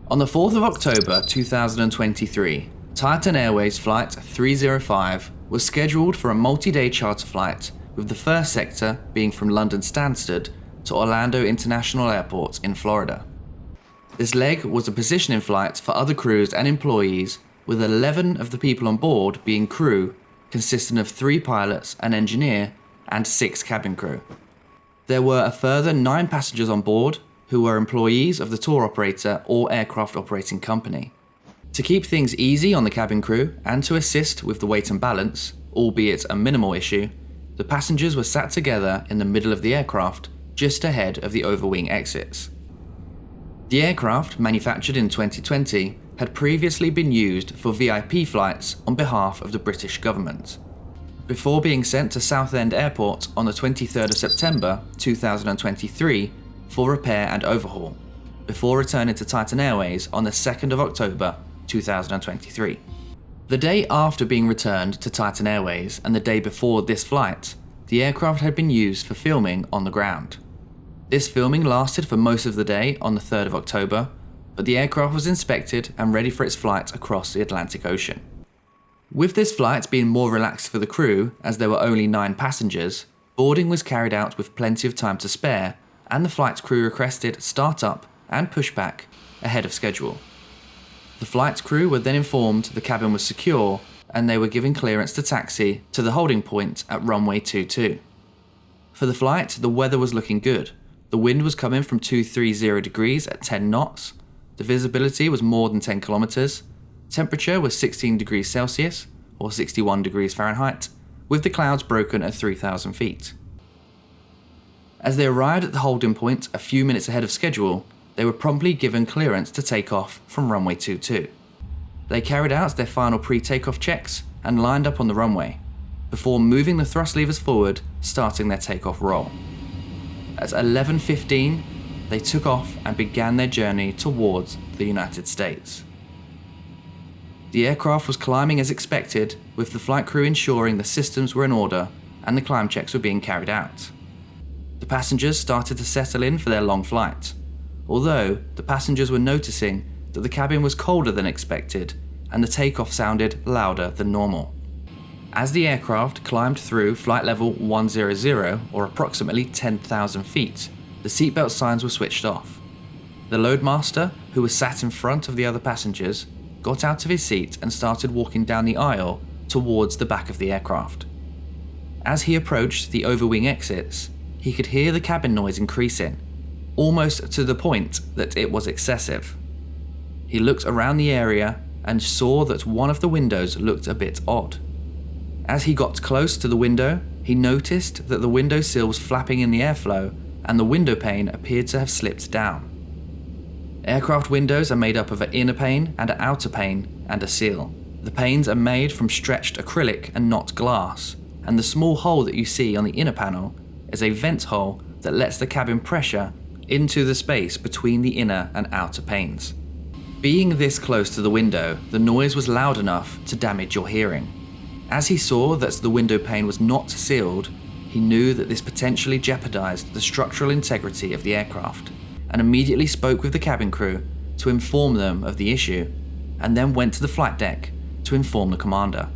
On the 4th of October 2023, Titan Airways Flight 305 was scheduled for a multi-day charter flight, with the first sector being from London Stansted to Orlando International Airport in Florida. This leg was a positioning flight for other crews and employees, with 11 of the people on board being crew, consisting of 3 pilots, an engineer, and 6 cabin crew. There were a further 9 passengers on board who were employees of the tour operator or aircraft operating company. To keep things easy on the cabin crew and to assist with the weight and balance, albeit a minimal issue, the passengers were sat together in the middle of the aircraft just ahead of the overwing exits. The aircraft, manufactured in 2020, had previously been used for VIP flights on behalf of the British government, before being sent to Southend Airport on the 23rd of September 2023 for repair and overhaul, before returning to Titan Airways on the 2nd of October 2023. The day after being returned to Titan Airways and the day before this flight, the aircraft had been used for filming on the ground. This filming lasted for most of the day on the 3rd of October, but the aircraft was inspected and ready for its flight across the Atlantic Ocean. With this flight being more relaxed for the crew, as there were only 9 passengers, boarding was carried out with plenty of time to spare, and the flight crew requested start-up and pushback ahead of schedule. The flight crew were then informed the cabin was secure, and they were given clearance to taxi to the holding point at runway 22. For the flight, the weather was looking good. The wind was coming from 230 degrees at 10 knots. The visibility was more than 10 kilometers. Temperature was 16 degrees Celsius, or 61 degrees Fahrenheit, with the clouds broken at 3,000 feet. As they arrived at the holding point a few minutes ahead of schedule, they were promptly given clearance to take off from runway 22. They carried out their final pre-takeoff checks and lined up on the runway, before moving the thrust levers forward, starting their takeoff roll. At 11:15, they took off and began their journey towards the United States. The aircraft was climbing as expected, with the flight crew ensuring the systems were in order and the climb checks were being carried out. The passengers started to settle in for their long flight, although the passengers were noticing that the cabin was colder than expected and the takeoff sounded louder than normal. As the aircraft climbed through flight level 100, or approximately 10,000 feet, the seatbelt signs were switched off. The loadmaster, who was sat in front of the other passengers, got out of his seat and started walking down the aisle towards the back of the aircraft. As he approached the overwing exits, he could hear the cabin noise increasing, almost to the point that it was excessive. He looked around the area and saw that one of the windows looked a bit odd. As he got close to the window, he noticed that the window sill was flapping in the airflow and the window pane appeared to have slipped down. Aircraft windows are made up of an inner pane and an outer pane and a seal. The panes are made from stretched acrylic and not glass, and the small hole that you see on the inner panel is a vent hole that lets the cabin pressure into the space between the inner and outer panes. Being this close to the window, the noise was loud enough to damage your hearing. As he saw that the window pane was not sealed, he knew that this potentially jeopardized the structural integrity of the aircraft, and immediately spoke with the cabin crew to inform them of the issue, and then went to the flight deck to inform the commander.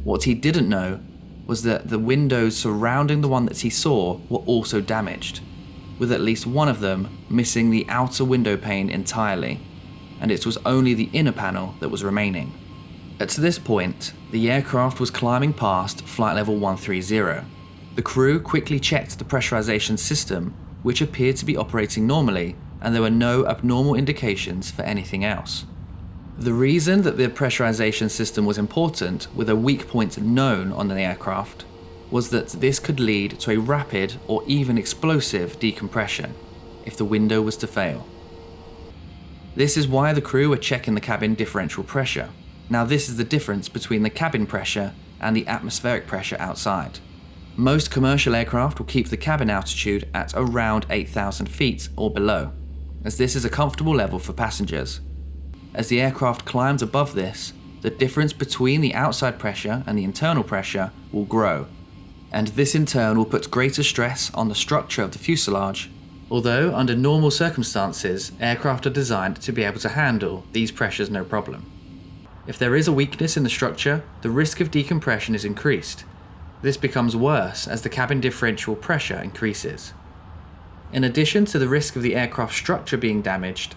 What he didn't know was that the windows surrounding the one that he saw were also damaged, with at least one of them missing the outer window pane entirely, and it was only the inner panel that was remaining. At this point, the aircraft was climbing past flight level 130. The crew quickly checked the pressurization system, which appeared to be operating normally, and there were no abnormal indications for anything else. The reason that the pressurization system was important, with a weak point known on the aircraft, was that this could lead to a rapid or even explosive decompression if the window was to fail. This is why the crew were checking the cabin differential pressure. Now this is the difference between the cabin pressure and the atmospheric pressure outside. Most commercial aircraft will keep the cabin altitude at around 8,000 feet or below, as this is a comfortable level for passengers. As the aircraft climbs above this, the difference between the outside pressure and the internal pressure will grow, and this in turn will put greater stress on the structure of the fuselage, Although under normal circumstances, aircraft are designed to be able to handle these pressures no problem. If there is a weakness in the structure, the risk of decompression is increased. This becomes worse as the cabin differential pressure increases. In addition to the risk of the aircraft structure being damaged,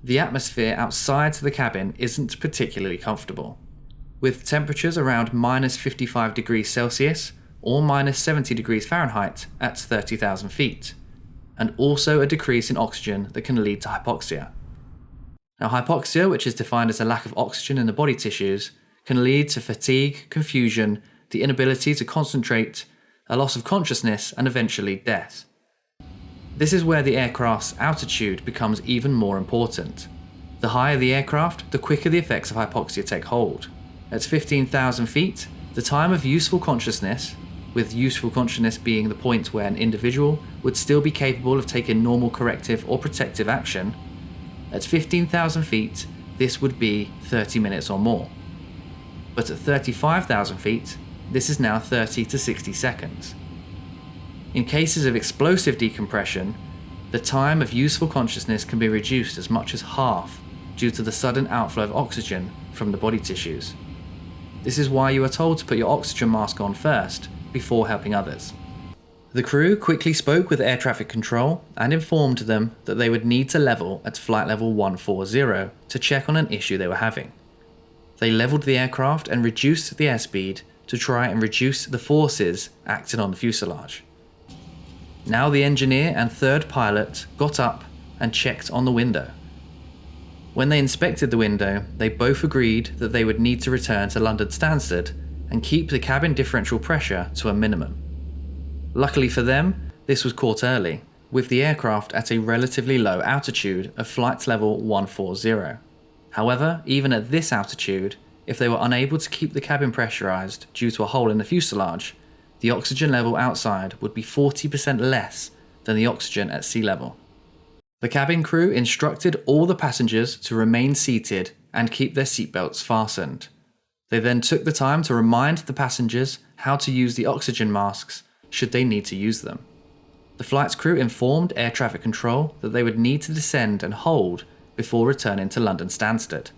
the atmosphere outside the cabin isn't particularly comfortable, with temperatures around -55 degrees Celsius or -70 degrees Fahrenheit at 30,000 feet, and also a decrease in oxygen that can lead to hypoxia. Now, hypoxia, which is defined as a lack of oxygen in the body tissues, can lead to fatigue, confusion, the inability to concentrate, a loss of consciousness, and eventually death. This is where the aircraft's altitude becomes even more important. The higher the aircraft, the quicker the effects of hypoxia take hold. At 15,000 feet, the time of useful consciousness, with useful consciousness being the point where an individual would still be capable of taking normal corrective or protective action, at 15,000 feet, this would be 30 minutes or more. But at 35,000 feet, this is now 30 to 60 seconds. In cases of explosive decompression, the time of useful consciousness can be reduced as much as half due to the sudden outflow of oxygen from the body tissues. This is why you are told to put your oxygen mask on first, before helping others. The crew quickly spoke with air traffic control and informed them that they would need to level at flight level 140 to check on an issue they were having. They leveled the aircraft and reduced the airspeed to try and reduce the forces acting on the fuselage. Now the engineer and third pilot got up and checked on the window. When they inspected the window, they both agreed that they would need to return to London Stansted and keep the cabin differential pressure to a minimum. Luckily for them, this was caught early, with the aircraft at a relatively low altitude of flight level 140. However, even at this altitude, if they were unable to keep the cabin pressurized due to a hole in the fuselage, the oxygen level outside would be 40% less than the oxygen at sea level. The cabin crew instructed all the passengers to remain seated and keep their seatbelts fastened. They then took the time to remind the passengers how to use the oxygen masks should they need to use them. The flight's crew informed air traffic control that they would need to descend and hold before returning to London Stansted.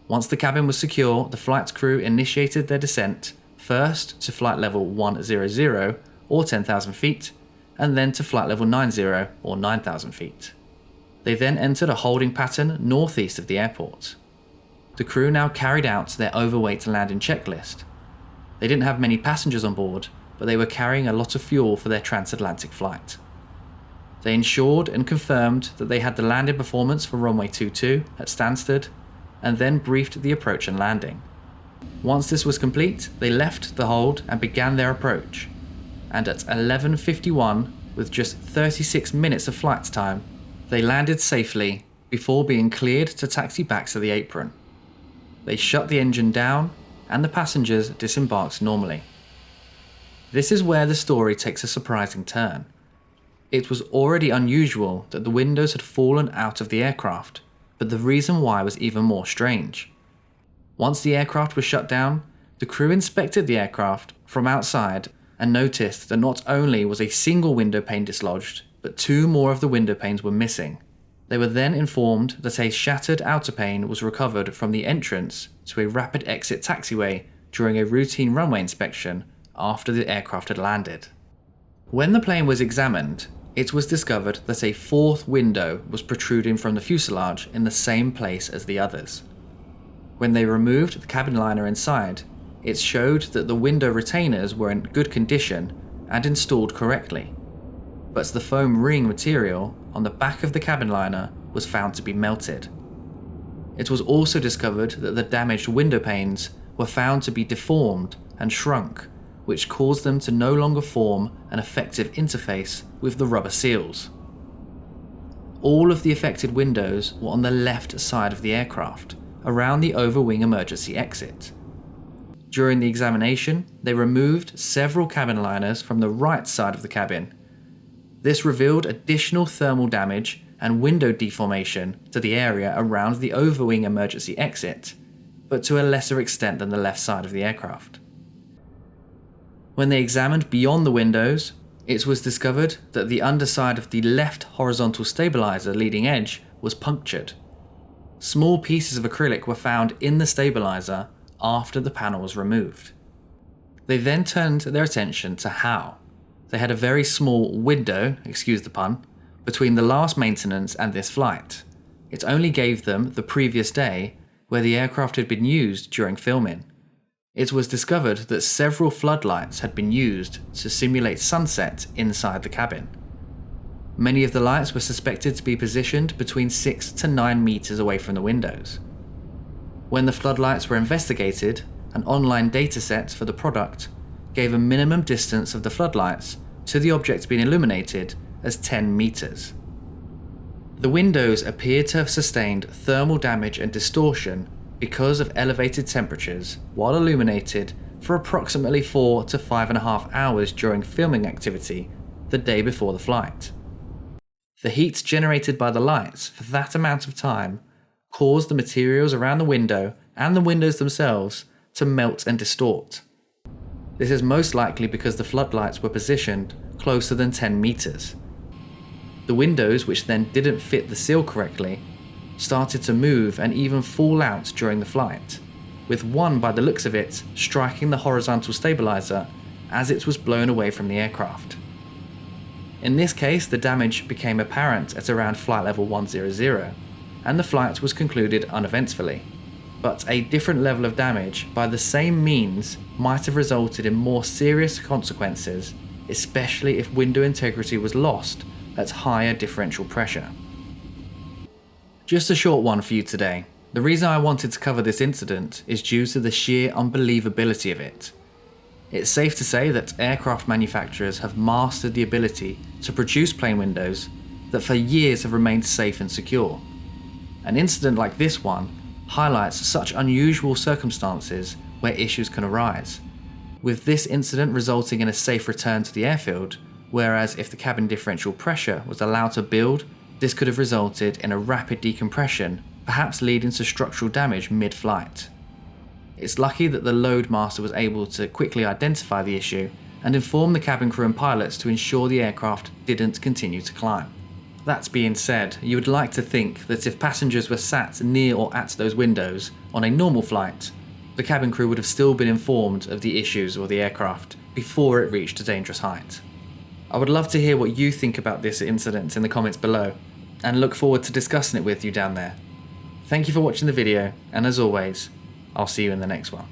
Once the cabin was secure, the flight's crew initiated their descent, first to flight level 100 or 10,000 feet, and then to flight level 90 or 9,000 feet. They then entered a holding pattern northeast of the airport. The crew now carried out their overweight landing checklist. They didn't have many passengers on board, but they were carrying a lot of fuel for their transatlantic flight. They ensured and confirmed that they had the landing performance for runway 22 at Stansted, and then briefed the approach and landing. Once this was complete, they left the hold and began their approach, and at 11:51, with just 36 minutes of flight time, they landed safely before being cleared to taxi back to the apron. They shut the engine down, and the passengers disembarked normally. This is where the story takes a surprising turn. It was already unusual that the windows had fallen out of the aircraft, but the reason why was even more strange. Once the aircraft was shut down, the crew inspected the aircraft from outside and noticed that not only was a single window pane dislodged, but two more of the window panes were missing. They were then informed that a shattered outer pane was recovered from the entrance to a rapid exit taxiway during a routine runway inspection after the aircraft had landed. When the plane was examined, it was discovered that a fourth window was protruding from the fuselage in the same place as the others. When they removed the cabin liner inside, it showed that the window retainers were in good condition and installed correctly, but the foam ring material on the back of the cabin liner was found to be melted. It was also discovered that the damaged window panes were found to be deformed and shrunk, which caused them to no longer form an effective interface with the rubber seals. All of the affected windows were on the left side of the aircraft, around the overwing emergency exit. During the examination, they removed several cabin liners from the right side of the cabin. This revealed additional thermal damage and window deformation to the area around the overwing emergency exit, but to a lesser extent than the left side of the aircraft. When they examined beyond the windows, It was discovered that the underside of the left horizontal stabilizer leading edge was punctured. Small pieces of acrylic were found in the stabilizer after the panel was removed. They then turned their attention to how. They had a very small window, excuse the pun, between the last maintenance and this flight. It only gave them the previous day where the aircraft had been used during filming. It was discovered that several floodlights had been used to simulate sunset inside the cabin. Many of the lights were suspected to be positioned between 6 to 9 meters away from the windows. When the floodlights were investigated, an online dataset for the product gave a minimum distance of the floodlights to the object being illuminated as 10 meters. The windows appeared to have sustained thermal damage and distortion because of elevated temperatures while illuminated for approximately 4 to 5.5 hours during filming activity the day before the flight. The heat generated by the lights for that amount of time caused the materials around the window and the windows themselves to melt and distort. This is most likely because the floodlights were positioned closer than 10 meters. The windows, which then didn't fit the seal correctly, started to move and even fall out during the flight, with one, by the looks of it, striking the horizontal stabilizer as it was blown away from the aircraft. In this case, the damage became apparent at around flight level 100, and the flight was concluded uneventfully. But a different level of damage by the same means might have resulted in more serious consequences, especially if window integrity was lost at higher differential pressure. Just a short one for you today. The reason I wanted to cover this incident is due to the sheer unbelievability of it. It's safe to say that aircraft manufacturers have mastered the ability to produce plane windows that for years have remained safe and secure. An incident like this one highlights such unusual circumstances where issues can arise, with this incident resulting in a safe return to the airfield, whereas if the cabin differential pressure was allowed to build, this could have resulted in a rapid decompression, perhaps leading to structural damage mid-flight. It's lucky that the loadmaster was able to quickly identify the issue and inform the cabin crew and pilots to ensure the aircraft didn't continue to climb. That being said, you would like to think that if passengers were sat near or at those windows on a normal flight, the cabin crew would have still been informed of the issues or the aircraft before it reached a dangerous height. I would love to hear what you think about this incident in the comments below, and look forward to discussing it with you down there. Thank you for watching the video, and as always, I'll see you in the next one.